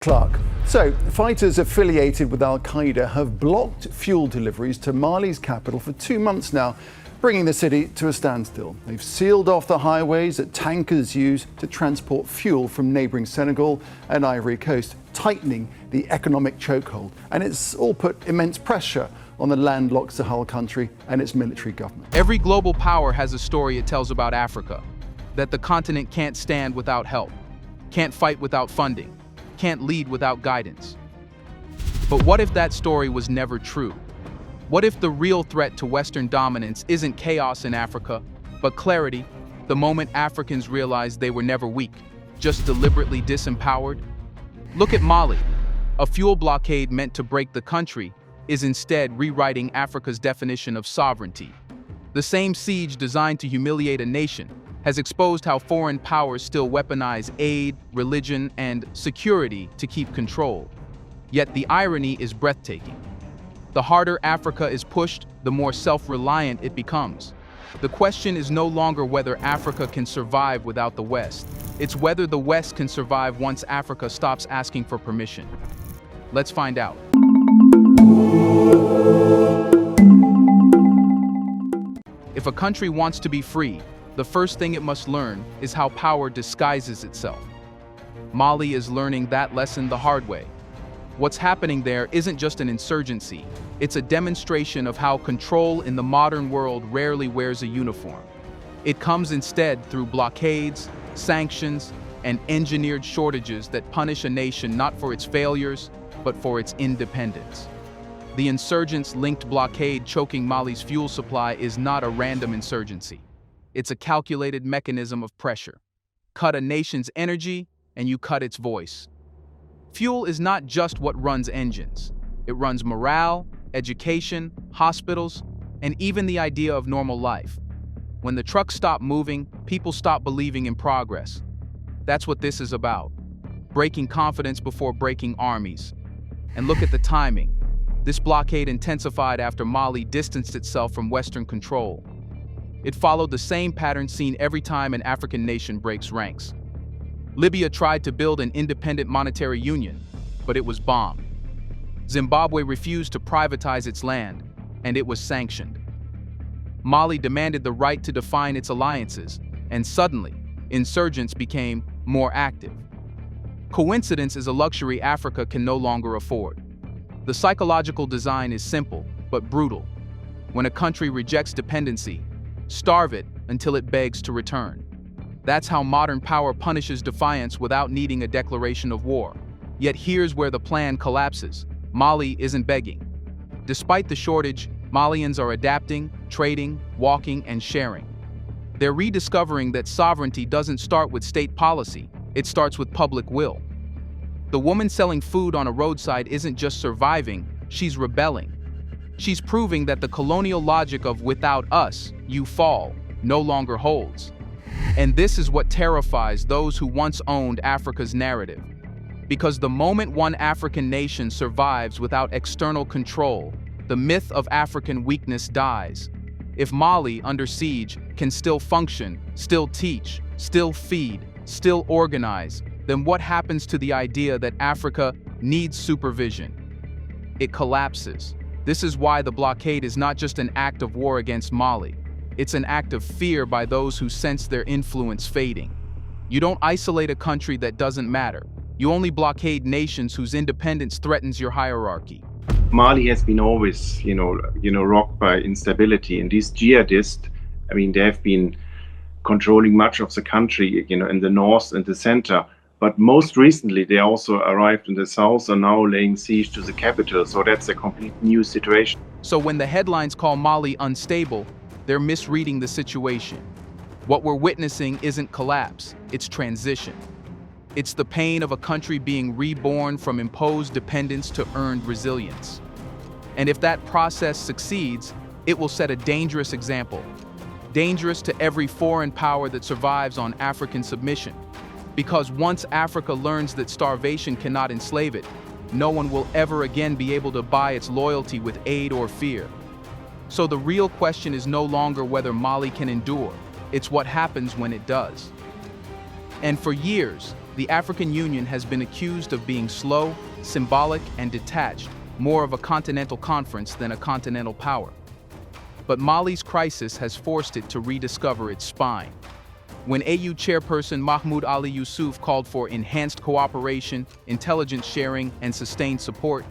Clark. So, fighters affiliated with Al-Qaeda have blocked fuel deliveries to Mali's capital for 2 months now, bringing the city to a standstill. They've sealed off the highways that tankers use to transport fuel from neighbouring Senegal and Ivory Coast, tightening the economic chokehold. And it's all put immense pressure on the landlocked Sahel country and its military government. Every global power has a story it tells about Africa, that the continent can't stand without help, can't fight without funding, can't lead without guidance. But what if that story was never true? What if the real threat to Western dominance isn't chaos in Africa, but clarity, the moment Africans realized they were never weak, just deliberately disempowered? Look at Mali. A fuel blockade meant to break the country is instead rewriting Africa's definition of sovereignty. The same siege designed to humiliate a nation has exposed how foreign powers still weaponize aid, religion, and security to keep control. Yet the irony is breathtaking. The harder Africa is pushed, the more self-reliant it becomes. The question is no longer whether Africa can survive without the West. It's whether the West can survive once Africa stops asking for permission. Let's find out. If a country wants to be free, the first thing it must learn is how power disguises itself. Mali is learning that lesson the hard way. What's happening there isn't just an insurgency, it's a demonstration of how control in the modern world rarely wears a uniform. It comes instead through blockades, sanctions, and engineered shortages that punish a nation not for its failures, but for its independence. The insurgents-linked blockade choking Mali's fuel supply is not a random insurgency. It's a calculated mechanism of pressure. Cut a nation's energy, and you cut its voice. Fuel is not just what runs engines. It runs morale, education, hospitals, and even the idea of normal life. When the trucks stop moving, people stop believing in progress. That's what this is about. Breaking confidence before breaking armies. And look at the timing. This blockade intensified after Mali distanced itself from Western control. It followed the same pattern seen every time an African nation breaks ranks. Libya tried to build an independent monetary union, but it was bombed. Zimbabwe refused to privatize its land, and it was sanctioned. Mali demanded the right to define its alliances, and suddenly, insurgents became more active. Coincidence is a luxury Africa can no longer afford. The psychological design is simple, but brutal. When a country rejects dependency, starve it until it begs to return. That's how modern power punishes defiance without needing a declaration of war. Yet here's where the plan collapses. Mali isn't begging. Despite the shortage, Malians are adapting, trading, walking, and sharing. They're rediscovering that sovereignty doesn't start with state policy, it starts with public will. The woman selling food on a roadside isn't just surviving, she's rebelling. She's proving that the colonial logic of "without us, you fall" no longer holds. And this is what terrifies those who once owned Africa's narrative. Because the moment one African nation survives without external control, the myth of African weakness dies. If Mali, under siege, can still function, still teach, still feed, still organize, then what happens to the idea that Africa needs supervision? It collapses. This is why the blockade is not just an act of war against Mali. It's an act of fear by those who sense their influence fading. You don't isolate a country that doesn't matter. You only blockade nations whose independence threatens your hierarchy. Mali has been always, rocked by instability. And these jihadists, they have been controlling much of the country, in the north and the center. But most recently, they also arrived in the south and now laying siege to the capital. So that's a complete new situation. So when the headlines call Mali unstable, they're misreading the situation. What we're witnessing isn't collapse, it's transition. It's the pain of a country being reborn from imposed dependence to earned resilience. And if that process succeeds, it will set a dangerous example. Dangerous to every foreign power that survives on African submission. Because once Africa learns that starvation cannot enslave it, no one will ever again be able to buy its loyalty with aid or fear. So the real question is no longer whether Mali can endure, it's what happens when it does. And for years, The African Union has been accused of being slow, symbolic, and detached, more of a continental conference than a continental power. But Mali's crisis has forced it to rediscover its spine. When AU chairperson Mahmoud Ali Yusuf called for enhanced cooperation, intelligence sharing, and sustained support,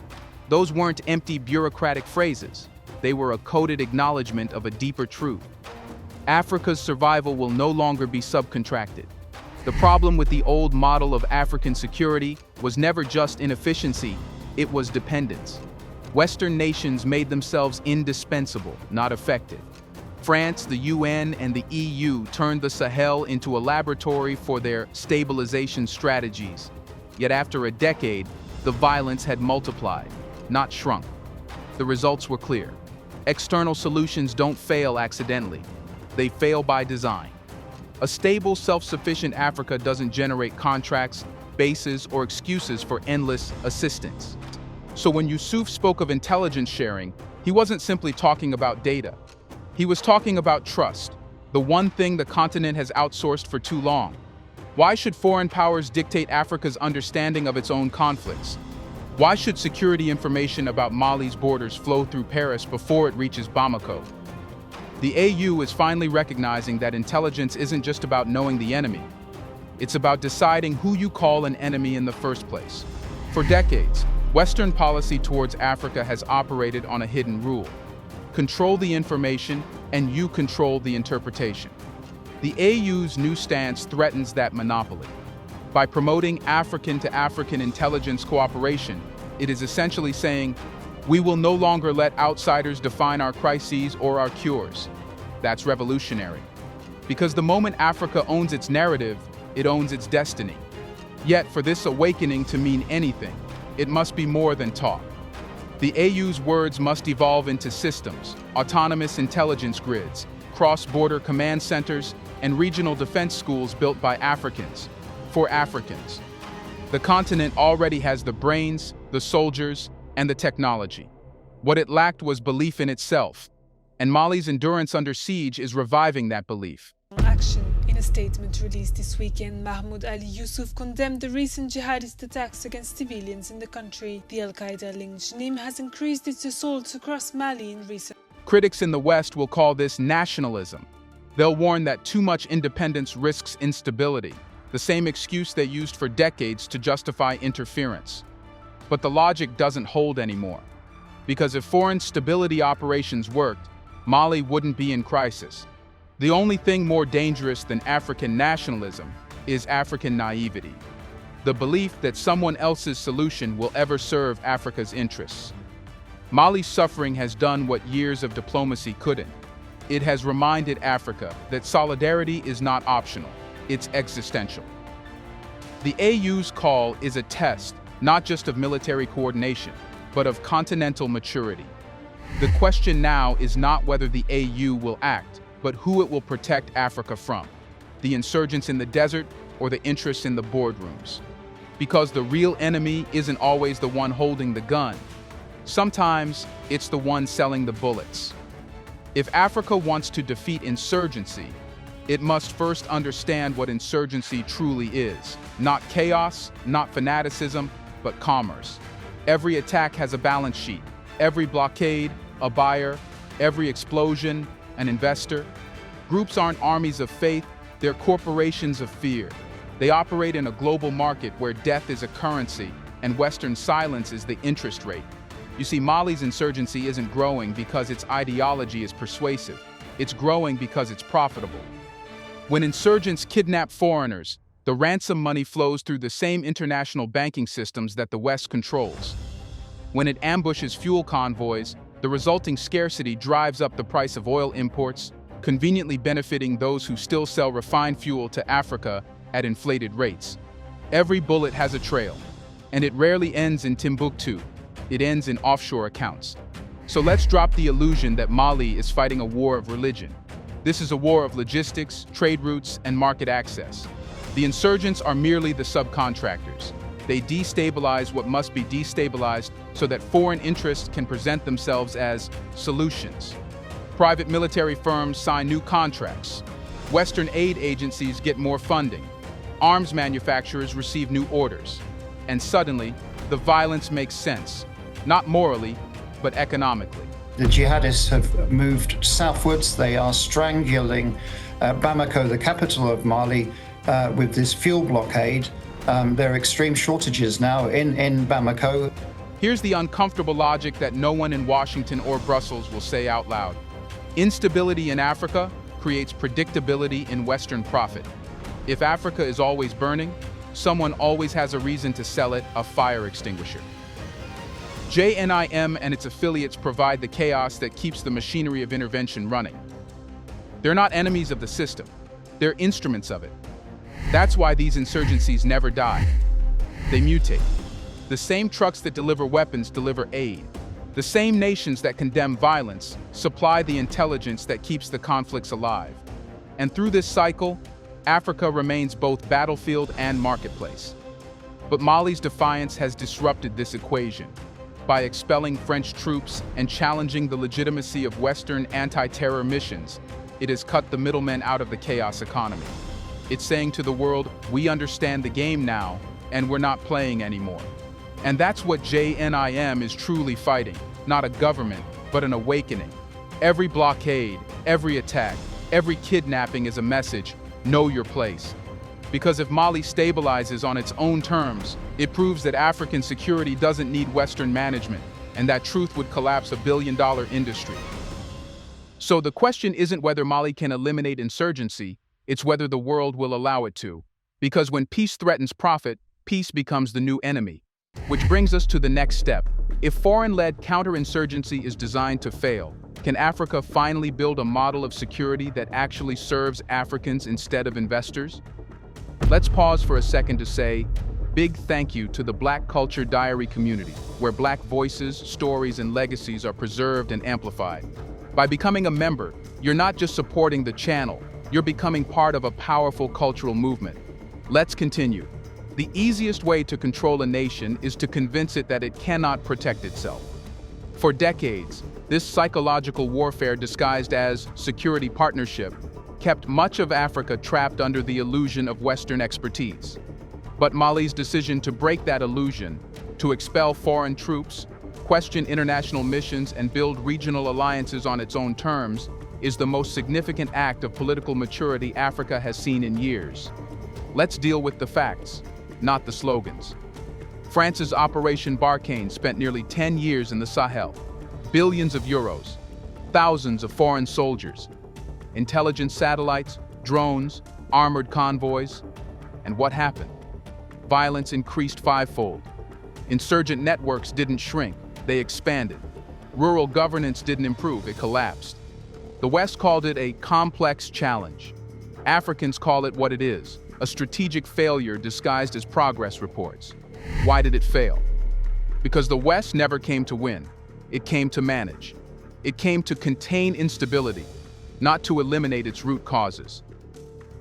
those weren't empty bureaucratic phrases. They were a coded acknowledgement of a deeper truth. Africa's survival will no longer be subcontracted. The problem with the old model of African security was never just inefficiency, it was dependence. Western nations made themselves indispensable, not effective. France, the UN, and the EU turned the Sahel into a laboratory for their stabilization strategies. Yet after a decade, the violence had multiplied, not shrunk. The results were clear. External solutions don't fail accidentally. They fail by design. A stable, self-sufficient Africa doesn't generate contracts, bases, or excuses for endless assistance. So when Yusuf spoke of intelligence sharing, he wasn't simply talking about data. He was talking about trust, the one thing the continent has outsourced for too long. Why should foreign powers dictate Africa's understanding of its own conflicts? Why should security information about Mali's borders flow through Paris before it reaches Bamako? The AU is finally recognizing that intelligence isn't just about knowing the enemy. It's about deciding who you call an enemy in the first place. For decades, Western policy towards Africa has operated on a hidden rule. Control the information, and you control the interpretation. The AU's new stance threatens that monopoly. By promoting African-to-African intelligence cooperation, it is essentially saying, we will no longer let outsiders define our crises or our cures. That's revolutionary. Because the moment Africa owns its narrative, it owns its destiny. Yet, for this awakening to mean anything, it must be more than talk. The AU's words must evolve into systems, autonomous intelligence grids, cross-border command centers, and regional defense schools built by Africans, for Africans. The continent already has the brains, the soldiers, and the technology. What it lacked was belief in itself, and Mali's endurance under siege is reviving that belief. Action. In a statement released this weekend, Mahmoud Ali Yusuf condemned the recent jihadist attacks against civilians in the country. The Al-Qaeda-linked regime has increased its assaults across Mali in recent. Critics in the West will call this nationalism. They'll warn that too much independence risks instability, the same excuse they used for decades to justify interference. But the logic doesn't hold anymore. Because if foreign stability operations worked, Mali wouldn't be in crisis. The only thing more dangerous than African nationalism is African naivety. The belief that someone else's solution will ever serve Africa's interests. Mali's suffering has done what years of diplomacy couldn't. It has reminded Africa that solidarity is not optional, it's existential. The AU's call is a test, not just of military coordination, but of continental maturity. The question now is not whether the AU will act, but who it will protect Africa from, the insurgents in the desert or the interests in the boardrooms. Because the real enemy isn't always the one holding the gun. Sometimes it's the one selling the bullets. If Africa wants to defeat insurgency, it must first understand what insurgency truly is. Not chaos, not fanaticism, but commerce. Every attack has a balance sheet. Every blockade, a buyer. Every explosion, an investor. Groups aren't armies of faith, they're corporations of fear. They operate in a global market where death is a currency and Western silence is the interest rate. You see, Mali's insurgency isn't growing because its ideology is persuasive. It's growing because it's profitable. When insurgents kidnap foreigners, the ransom money flows through the same international banking systems that the West controls. When it ambushes fuel convoys, the resulting scarcity drives up the price of oil imports, conveniently benefiting those who still sell refined fuel to Africa at inflated rates. Every bullet has a trail, and it rarely ends in Timbuktu. It ends in offshore accounts. So let's drop the illusion that Mali is fighting a war of religion. This is a war of logistics, trade routes, and market access. The insurgents are merely the subcontractors. They destabilize what must be destabilized so that foreign interests can present themselves as solutions. Private military firms sign new contracts. Western aid agencies get more funding. arms manufacturers receive new orders. And suddenly, the violence makes sense, not morally, but economically. The jihadists have moved southwards. They are strangling Bamako, the capital of Mali, with this fuel blockade. There are extreme shortages now in Bamako. Here's the uncomfortable logic that no one in Washington or Brussels will say out loud. Instability in Africa creates predictability in Western profit. If Africa is always burning, someone always has a reason to sell it a fire extinguisher. JNIM and its affiliates provide the chaos that keeps the machinery of intervention running. They're not enemies of the system, they're instruments of it. That's why these insurgencies never die. They mutate. The same trucks that deliver weapons deliver aid. The same nations that condemn violence supply the intelligence that keeps the conflicts alive. And through this cycle, Africa remains both battlefield and marketplace. But Mali's defiance has disrupted this equation. By expelling French troops and challenging the legitimacy of Western anti-terror missions, it has cut the middlemen out of the chaos economy. It's saying to the world, we understand the game now, and we're not playing anymore. And that's what JNIM is truly fighting, not a government, but an awakening. Every blockade, every attack, every kidnapping is a message, know your place. Because if Mali stabilizes on its own terms, it proves that African security doesn't need Western management, and that truth would collapse $1 billion industry. So the question isn't whether Mali can eliminate insurgency, it's whether the world will allow it to. Because when peace threatens profit, peace becomes the new enemy. Which brings us to the next step. If foreign-led counterinsurgency is designed to fail, can Africa finally build a model of security that actually serves Africans instead of investors? Let's pause for a second to say, big thank you to the Black Culture Diary community, where Black voices, stories, and legacies are preserved and amplified. By becoming a member, you're not just supporting the channel, you're becoming part of a powerful cultural movement. Let's continue. The easiest way to control a nation is to convince it that it cannot protect itself. For decades, this psychological warfare disguised as security partnership kept much of Africa trapped under the illusion of Western expertise. But Mali's decision to break that illusion, to expel foreign troops, question international missions, and build regional alliances on its own terms, is the most significant act of political maturity Africa has seen in years. Let's deal with the facts, not the slogans. France's Operation Barkhane spent nearly 10 years in the Sahel. Billions of euros, thousands of foreign soldiers, intelligence satellites, drones, armored convoys. And what happened? Violence increased fivefold. Insurgent networks didn't shrink, they expanded. Rural governance didn't improve, it collapsed. The West called it a complex challenge. Africans call it what it is, a strategic failure disguised as progress reports. Why did it fail? Because the West never came to win. It came to manage. It came to contain instability, not to eliminate its root causes.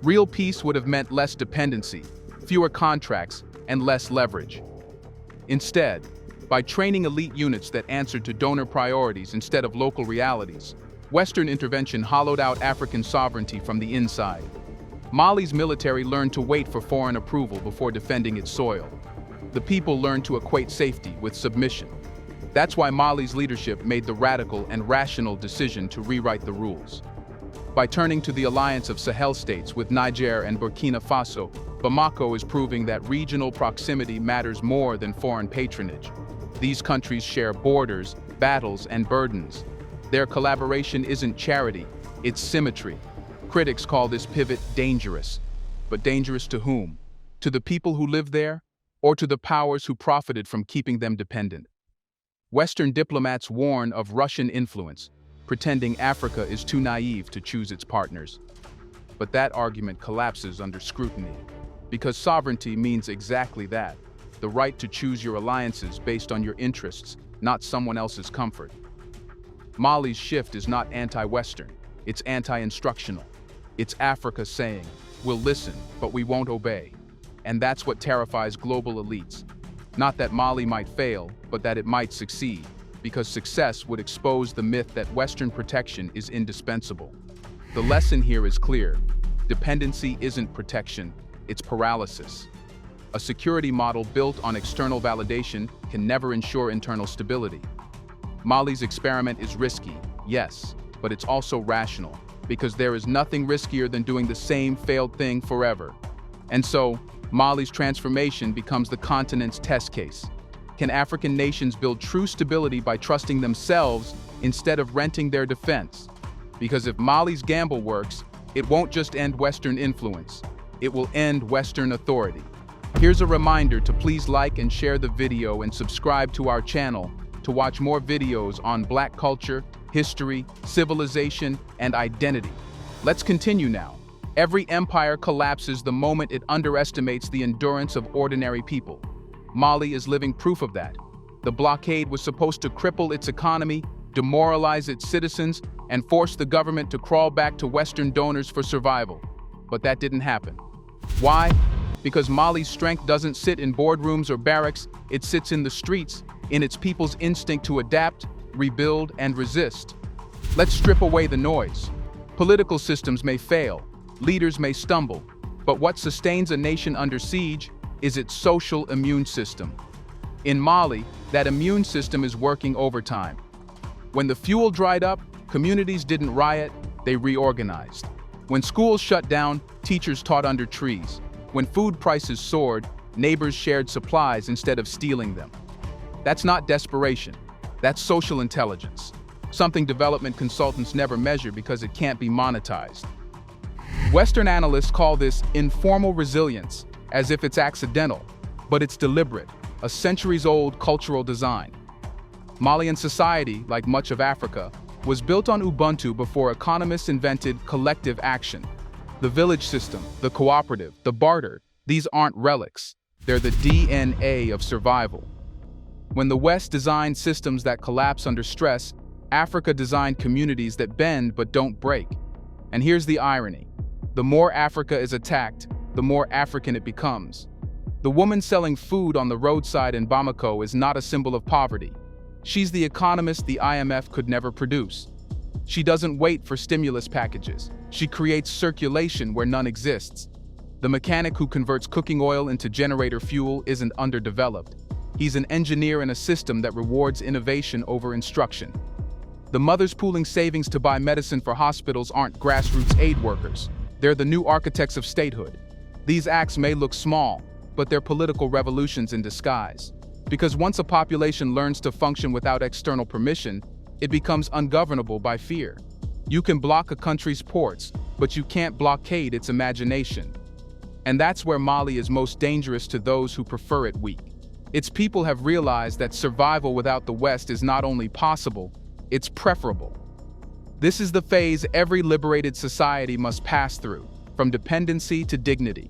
Real peace would have meant less dependency, fewer contracts, and less leverage. Instead, by training elite units that answered to donor priorities instead of local realities, Western intervention hollowed out African sovereignty from the inside. Mali's military learned to wait for foreign approval before defending its soil. The people learned to equate safety with submission. That's why Mali's leadership made the radical and rational decision to rewrite the rules. By turning to the alliance of Sahel states with Niger and Burkina Faso, Bamako is proving that regional proximity matters more than foreign patronage. These countries share borders, battles, and burdens. Their collaboration isn't charity, it's symmetry. Critics call this pivot dangerous. But dangerous to whom? To the people who live there, or to the powers who profited from keeping them dependent? Western diplomats warn of Russian influence, pretending Africa is too naive to choose its partners. But that argument collapses under scrutiny, because sovereignty means exactly that, the right to choose your alliances based on your interests, not someone else's comfort. Mali's shift is not anti-Western, it's anti-instructional. It's Africa saying, we'll listen, but we won't obey. And that's what terrifies global elites. Not that Mali might fail, but that it might succeed, because success would expose the myth that Western protection is indispensable. The lesson here is clear. Dependency isn't protection, it's paralysis. A security model built on external validation can never ensure internal stability. Mali's experiment is risky, yes, but it's also rational, because there is nothing riskier than doing the same failed thing forever. And so, Mali's transformation becomes the continent's test case. Can African nations build true stability by trusting themselves instead of renting their defense? Because if Mali's gamble works, it won't just end Western influence, it will end Western authority. Here's a reminder to please like and share the video and subscribe to our channel to watch more videos on Black culture, history, civilization, and identity. Let's continue now. Every empire collapses the moment it underestimates the endurance of ordinary people. Mali is living proof of that. The blockade was supposed to cripple its economy, demoralize its citizens, and force the government to crawl back to Western donors for survival. But that didn't happen. Why? Because Mali's strength doesn't sit in boardrooms or barracks, it sits in the streets, in its people's instinct to adapt, rebuild, and resist. Let's strip away the noise. Political systems may fail, leaders may stumble, but what sustains a nation under siege is its social immune system. In Mali, that immune system is working overtime. When the fuel dried up, communities didn't riot, they reorganized. When schools shut down, teachers taught under trees. When food prices soared, neighbors shared supplies instead of stealing them. That's not desperation, that's social intelligence. Something development consultants never measure because it can't be monetized. Western analysts call this informal resilience, as if it's accidental, but it's deliberate, a centuries-old cultural design. Malian society, like much of Africa, was built on Ubuntu before economists invented collective action. The village system, the cooperative, the barter, these aren't relics. They're the DNA of survival. When the West designed systems that collapse under stress, Africa designed communities that bend but don't break. And here's the irony. The more Africa is attacked, the more African it becomes. The woman selling food on the roadside in Bamako is not a symbol of poverty. She's the economist the IMF could never produce. She doesn't wait for stimulus packages. She creates circulation where none exists. The mechanic who converts cooking oil into generator fuel isn't underdeveloped. He's an engineer in a system that rewards innovation over instruction. The mothers pooling savings to buy medicine for hospitals aren't grassroots aid workers. They're the new architects of statehood. These acts may look small, but they're political revolutions in disguise. Because once a population learns to function without external permission, it becomes ungovernable by fear. You can block a country's ports, but you can't blockade its imagination. And that's where Mali is most dangerous to those who prefer it weak. Its people have realized that survival without the West is not only possible, it's preferable. This is the phase every liberated society must pass through, from dependency to dignity.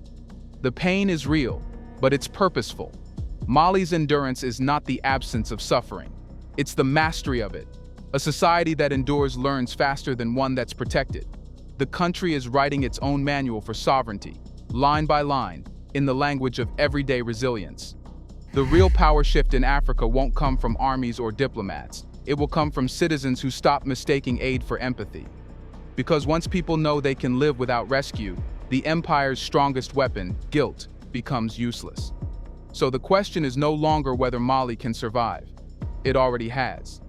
The pain is real, but it's purposeful. Mali's endurance is not the absence of suffering. It's the mastery of it. A society that endures learns faster than one that's protected. The country is writing its own manual for sovereignty, line by line, in the language of everyday resilience. The real power shift in Africa won't come from armies or diplomats. It will come from citizens who stop mistaking aid for empathy. Because once people know they can live without rescue, the empire's strongest weapon, guilt, becomes useless. So the question is no longer whether Mali can survive. It already has.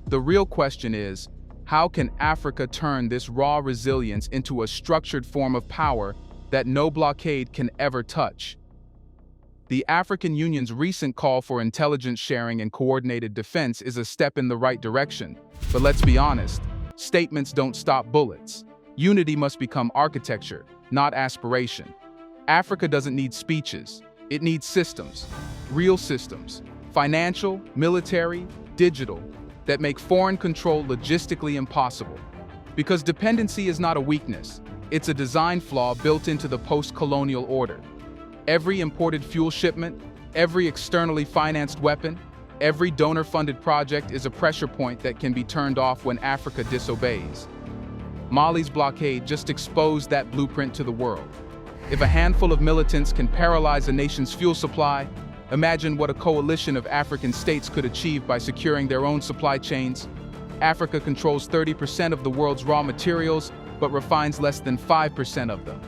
The real question is, how can Africa turn this raw resilience into a structured form of power that no blockade can ever touch? The African Union's recent call for intelligence sharing and coordinated defense is a step in the right direction. But let's be honest, statements don't stop bullets. Unity must become architecture, not aspiration. Africa doesn't need speeches. It needs systems, real systems, financial, military, digital, that make foreign control logistically impossible. Because dependency is not a weakness, it's a design flaw built into the post-colonial order. Every imported fuel shipment, every externally financed weapon, every donor-funded project is a pressure point that can be turned off when Africa disobeys. Mali's blockade just exposed that blueprint to the world. If a handful of militants can paralyze a nation's fuel supply, imagine what a coalition of African states could achieve by securing their own supply chains. Africa controls 30% of the world's raw materials, but refines less than 5% of them.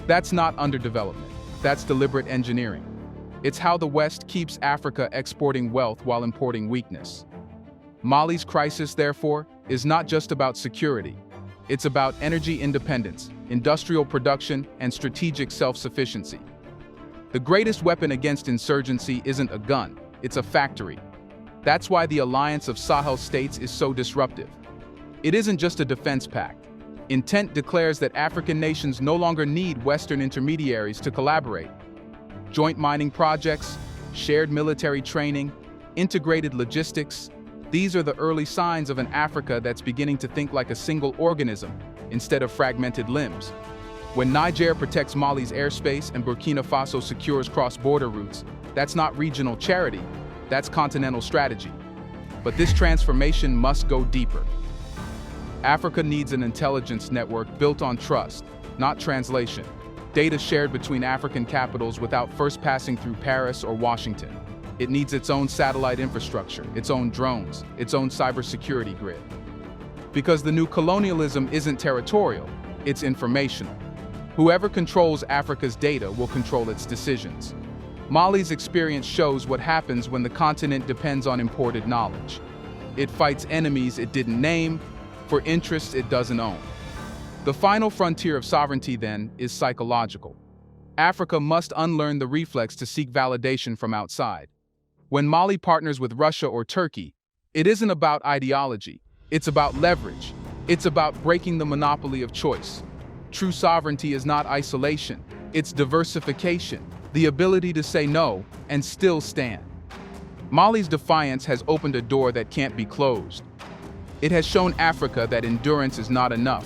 That's not underdevelopment. That's deliberate engineering. It's how the West keeps Africa exporting wealth while importing weakness. Mali's crisis, therefore, is not just about security. It's about energy independence, industrial production, and strategic self-sufficiency. The greatest weapon against insurgency isn't a gun, it's a factory. That's why the alliance of Sahel states is so disruptive. It isn't just a defense pact. Intent declares that African nations no longer need Western intermediaries to collaborate. Joint mining projects, shared military training, integrated logistics, these are the early signs of an Africa that's beginning to think like a single organism instead of fragmented limbs. When Niger protects Mali's airspace and Burkina Faso secures cross-border routes, that's not regional charity, that's continental strategy. But this transformation must go deeper. Africa needs an intelligence network built on trust, not translation. Data shared between African capitals without first passing through Paris or Washington. It needs its own satellite infrastructure, its own drones, its own cybersecurity grid. Because the new colonialism isn't territorial, it's informational. Whoever controls Africa's data will control its decisions. Mali's experience shows what happens when the continent depends on imported knowledge. It fights enemies it didn't name, for interests it doesn't own. The final frontier of sovereignty, then, is psychological. Africa must unlearn the reflex to seek validation from outside. When Mali partners with Russia or Turkey, it isn't about ideology, it's about leverage. It's about breaking the monopoly of choice. True sovereignty is not isolation, it's diversification, the ability to say no and still stand. Mali's defiance has opened a door that can't be closed. It has shown Africa that endurance is not enough.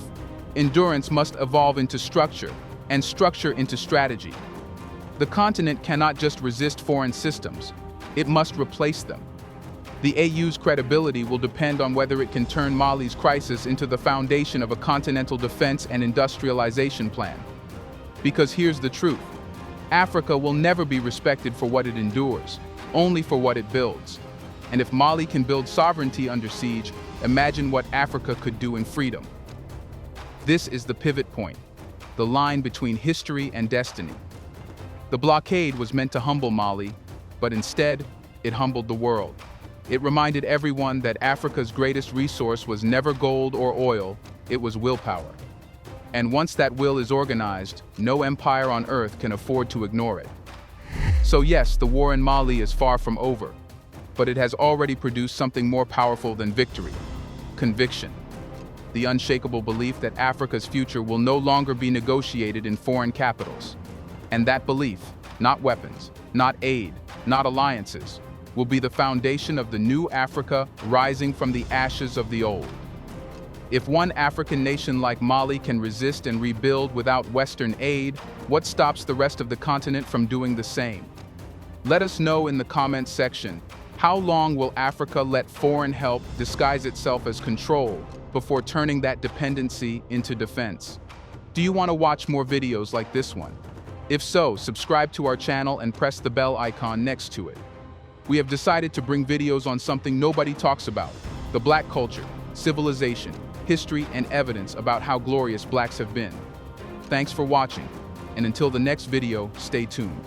Endurance must evolve into structure, and structure into strategy. The continent cannot just resist foreign systems, it must replace them. The AU's credibility will depend on whether it can turn Mali's crisis into the foundation of a continental defense and industrialization plan. Because here's the truth: Africa will never be respected for what it endures, only for what it builds. And if Mali can build sovereignty under siege, imagine what Africa could do in freedom. This is the pivot point, the line between history and destiny. The blockade was meant to humble Mali, but instead, it humbled the world. It reminded everyone that Africa's greatest resource was never gold or oil, it was willpower. And once that will is organized, no empire on earth can afford to ignore it. So yes, the war in Mali is far from over, but it has already produced something more powerful than victory: conviction. The unshakable belief that Africa's future will no longer be negotiated in foreign capitals. And that belief, not weapons, not aid, not alliances, will be the foundation of the new Africa rising from the ashes of the old. If one African nation like Mali can resist and rebuild without Western aid, what stops the rest of the continent from doing the same? Let us know in the comments section, how long will Africa let foreign help disguise itself as control before turning that dependency into defense? Do you want to watch more videos like this one? If so, subscribe to our channel and press the bell icon next to it. We have decided to bring videos on something nobody talks about: the Black culture, civilization, history, and evidence about how glorious Blacks have been. Thanks for watching, and until the next video, stay tuned.